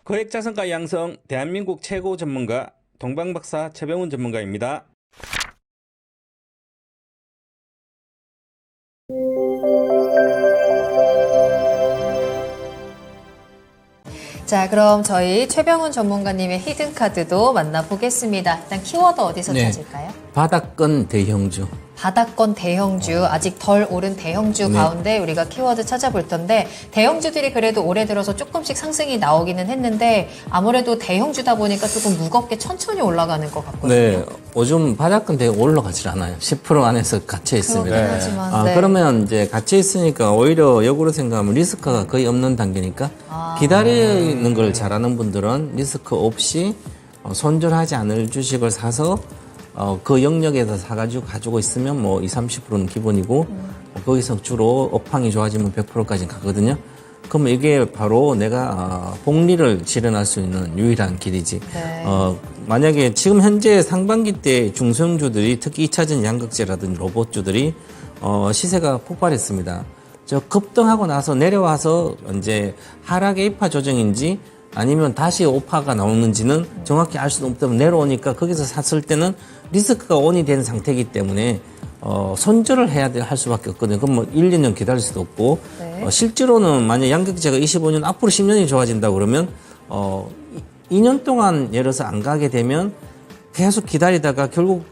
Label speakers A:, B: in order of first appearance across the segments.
A: 거액자산가 양성 대한민국 최고 전문가 동방박사 최병훈 전문가입니다.
B: 자, 그럼 저희 최병훈 전문가님의 히든카드도 만나보겠습니다. 일단 키워드 어디서 찾을까요?
C: 바닥권 대형주.
B: 바닥권 대형주, 아직 덜 오른 대형주 가운데 우리가 키워드 찾아볼 텐데, 대형주들이 그래도 올해 들어서 조금씩 상승이 나오기는 했는데 아무래도 대형주다 보니까 조금 무겁게 천천히 올라가는 것 같거든요.
C: 네, 요즘 바닥권 대형 올라가질 않아요. 10% 안에서 갇혀 있습니다.
B: 그렇긴 하지만, 네.
C: 그러면 이제 갇혀 있으니까 오히려 역으로 생각하면 리스크가 거의 없는 단계니까 기다리는 걸 잘하는 분들은 리스크 없이 손절하지 않을 주식을 사서 그 영역에서 사가지고 가지고 있으면 뭐 20-30%는 기본이고 거기서 주로 업황이 좋아지면 100%까지 가거든요. 그럼 이게 바로 내가 복리를 실현할 수 있는 유일한 길이지.
B: 네.
C: 만약에 지금 현재 상반기 때 중소형주들이 특히 2차전 양극재라든지 로봇주들이 시세가 폭발했습니다. 저 급등하고 나서 내려와서 이제 하락의 이파 조정인지 아니면 다시 오파가 나오는지는 정확히 알 수는 없다면 내려오니까 거기서 샀을 때는 리스크가 온이 된 상태이기 때문에 손절을 할 수밖에 없거든요. 그럼 뭐 1, 2년 기다릴 수도 없고
B: 네.
C: 실제로는 만약 양극재가 25년 앞으로 10년이 좋아진다 그러면 2년 동안 예를 들어서 안 가게 되면 계속 기다리다가 결국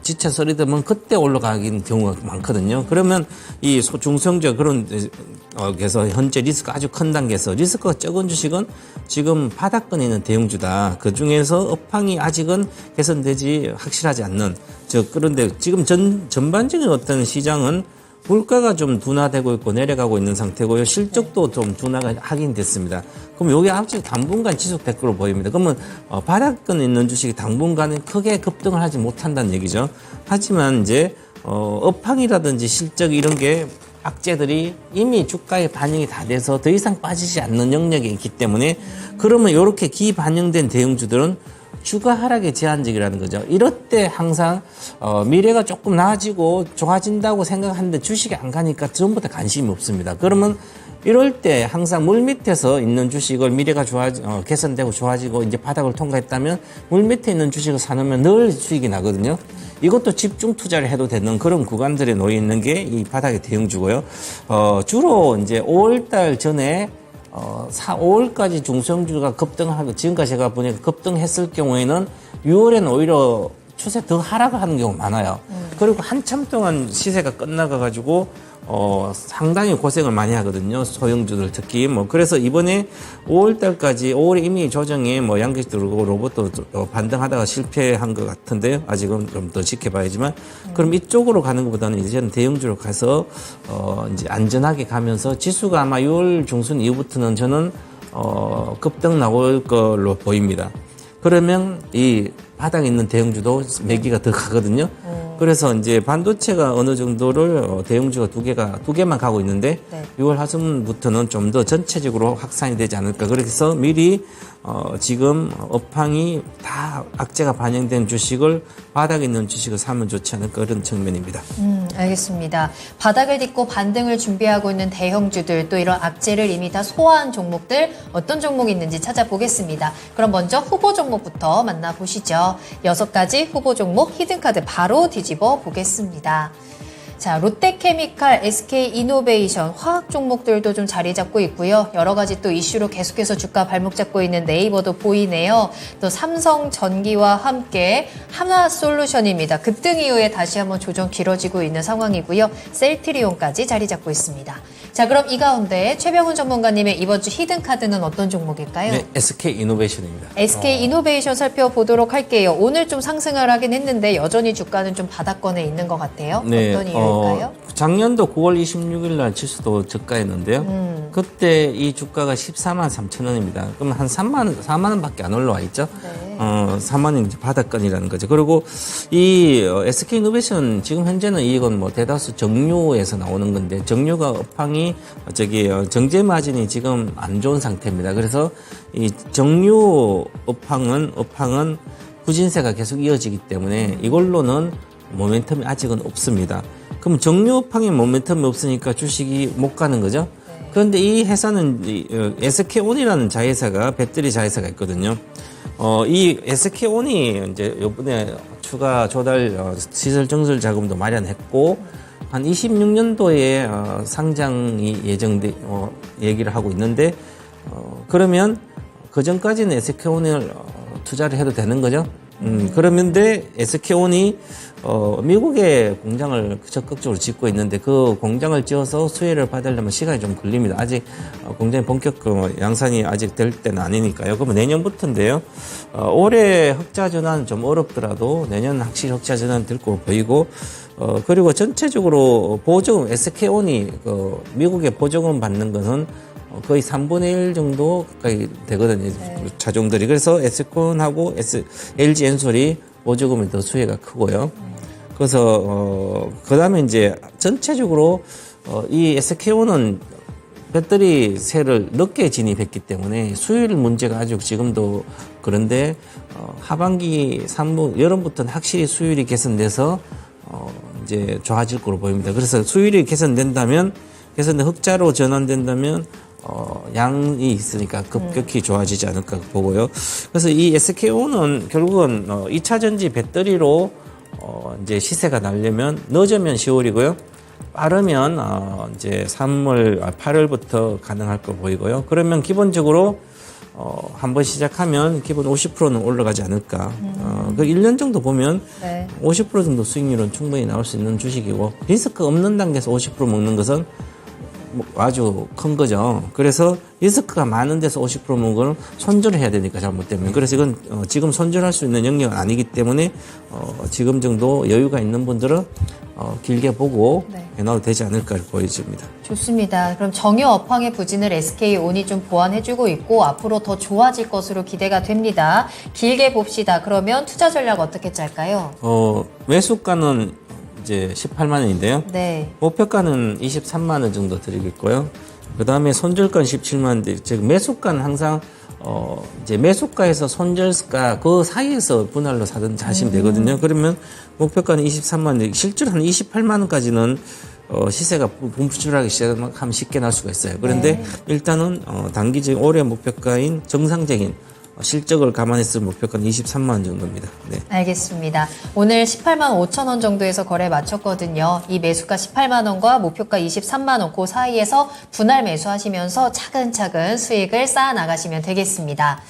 C: 지쳐 서리되면 그때 올라가긴 경우가 많거든요. 그러면 이 중소형주 그런 그래서 현재 리스크가 아주 큰 단계에서 리스크가 적은 주식은 지금 바닥권에 있는 대형주다. 그 중에서 업황이 아직은 개선되지 확실하지 않는 그런데 지금 전반적인 어떤 시장은 물가가 좀 둔화되고 있고 내려가고 있는 상태고요. 실적도 좀 둔화가 하긴 됐습니다. 그럼 여기 아주 당분간 지속될 걸로 보입니다. 그러면 바닥권에 있는 주식이 당분간은 크게 급등을 하지 못한다는 얘기죠. 하지만 이제 업황이라든지 실적 이런 게 악재들이 이미 주가에 반영이 다 돼서 더 이상 빠지지 않는 영역에 있기 때문에 그러면 이렇게 기반영된 대형주들은 주가 하락의 제한적이라는 거죠. 이럴 때 항상 미래가 조금 나아지고 좋아진다고 생각하는데 주식이 안 가니까 전부 다 관심이 없습니다. 그러면 이럴 때 항상 물 밑에서 있는 주식을 미래가 개선되고 좋아지고 이제 바닥을 통과했다면 물 밑에 있는 주식을 사놓으면 늘 수익이 나거든요. 이것도 집중 투자를 해도 되는 그런 구간들에 놓여 있는 게 이 바닥의 대형주고요. 주로 이제 5월달 전에 5월까지 중소형주가 급등하고 지금까지 제가 보니까 급등했을 경우에는 6월에는 오히려 추세 더 하락을 하는 경우가 많아요. 그리고 한참 동안 시세가 끝나가가지고 상당히 고생을 많이 하거든요. 소형주들 특히 그래서 이번에 5월달까지 5월에 이미 조정에 양극 들고 로봇도 반등하다가 실패한 것 같은데요. 아직은 좀 더 지켜봐야지만 그럼 이쪽으로 가는 것보다는 이제는 대형주로 가서 이제 안전하게 가면서 지수가 아마 6월 중순 이후부터는 저는 급등 나올 걸로 보입니다. 그러면 이 바닥에 있는 대형주도 매기가 더 가거든요. 그래서 이제 반도체가 어느 정도를 대형주가 두 개만 가고 있는데
B: 네.
C: 6월 하순부터는 좀 더 전체적으로 확산이 되지 않을까. 그래서 미리 지금 업황이 다 악재가 반영된 주식을 바닥에 있는 주식을 사면 좋지 않을까 그런 측면입니다.
B: 알겠습니다. 바닥을 딛고 반등을 준비하고 있는 대형주들 또 이런 악재를 이미 다 소화한 종목들 어떤 종목이 있는지 찾아보겠습니다. 그럼 먼저 후보 종목부터 만나보시죠. 6가지 후보 종목 히든카드 바로 뒤집어 보겠습니다. 자, 롯데케미칼, SK이노베이션, 화학 종목들도 좀 자리 잡고 있고요. 여러 가지 또 이슈로 계속해서 주가 발목 잡고 있는 네이버도 보이네요. 또 삼성전기와 함께 하나솔루션입니다. 급등 이후에 다시 한번 조정 길어지고 있는 상황이고요. 셀트리온까지 자리 잡고 있습니다. 자, 그럼 이 가운데 최병훈 전문가님의 이번 주 히든카드는 어떤 종목일까요?
C: 네, SK이노베이션입니다.
B: SK이노베이션 살펴보도록 할게요. 오늘 좀 상승을 하긴 했는데 여전히 주가는 좀 바닥권에 있는 것 같아요.
C: 네,
B: 어떤 이유일까요?
C: 작년도 9월 26일 날 지수도 저가였는데요. 그때 이 주가가 14만 3천 원입니다. 그럼 한 4만 원밖에 안 올라와 있죠.
B: 네.
C: 4만 원이 이제 바닥권이라는 거죠. 그리고 이 SK이노베이션 지금 현재는 이건 대다수 정유에서 나오는 건데 정유가 업황이 정제 마진이 지금 안 좋은 상태입니다. 그래서 이 정유 업황은 부진세가 계속 이어지기 때문에 이걸로는 모멘텀이 아직은 없습니다. 그럼 정유 업황에 모멘텀이 없으니까 주식이 못 가는 거죠. 그런데 이 회사는 SK온이라는 자회사가 배터리 자회사가 있거든요. 이 SK온이 이제 이번에 추가 조달 시설 증설 자금도 마련했고 한 26년도에 상장이 예정돼 얘기를 하고 있는데 그러면 그 전까지는 SK온을 투자를 해도 되는 거죠. 그러면데 SK온이 미국에 공장을 적극적으로 짓고 있는데 그 공장을 지어서 수혜를 받으려면 시간이 좀 걸립니다. 아직 공장이 본격 양산이 아직 될 때는 아니니까요. 그러면 내년부터인데요. 올해 흑자 전환은 좀 어렵더라도 내년 확실히 흑자 전환 될 거 보이고 그리고 전체적으로 보조금 SK온이 미국에 보조금 받는 것은 거의 3분의 1 정도 가까이 되거든요.
B: 네.
C: 차종들이. 그래서 SK온하고 LG 엔솔이 보조금이 더 수혜가 크고요. 그래서 그 다음에 이제 전체적으로 이 SK온은 배터리 세를 늦게 진입했기 때문에 수요일 문제가 아직 지금도 그런데 하반기 3분 여름부터는 확실히 수요일이 개선돼서 이제 좋아질 거로 보입니다. 그래서 수요일이 개선된다면 흑자로 전환된다면 양이 있으니까 급격히 좋아지지 않을까 보고요. 그래서 이 SK온은 결국은 2차 전지 배터리로 이제 시세가 나려면 늦으면 10월이고요. 빠르면 이제 8월부터 가능할 거 보이고요. 그러면 기본적으로 한번 시작하면 기본 50%는 올라가지 않을까. 그 1년 정도 보면
B: 네.
C: 50% 정도 수익률은 충분히 나올 수 있는 주식이고 리스크 없는 단계에서 50% 먹는 것은 아주 큰 거죠. 그래서 리스크가 많은 데서 50% 먹는 걸 손절을 해야 되니까 잘못되면. 그래서 이건 지금 손절할 수 있는 영역은 아니기 때문에 지금 정도 여유가 있는 분들은 길게 보고
B: 네.
C: 해놔도 되지 않을까 보여집니다.
B: 좋습니다. 그럼 정유 업황의 부진을 SK온이 좀 보완해주고 있고 앞으로 더 좋아질 것으로 기대가 됩니다. 길게 봅시다. 그러면 투자 전략 어떻게 짤까요?
C: 매수가는 이제 18만 원인데요.
B: 네.
C: 목표가는 23만 원 정도 드리겠고요. 그 다음에 손절가는 17만 원인데, 즉 매수가는 항상 이제 매수가에서 손절가 그 사이에서 분할로 사든지 하시면 되거든요. 그러면 목표가는 23만 원, 실제로 한 28만 원까지는 시세가 분출하기 시작하면 쉽게 날 수가 있어요. 그런데
B: 네.
C: 일단은 단기적인 올해 목표가인 정상적인 실적을 감안했을 목표가는 23만 원 정도입니다. 네.
B: 알겠습니다. 오늘 18만 5천 원 정도에서 거래 마쳤거든요. 이 매수가 18만 원과 목표가 23만 원 그 사이에서 분할 매수하시면서 차근차근 수익을 쌓아 나가시면 되겠습니다.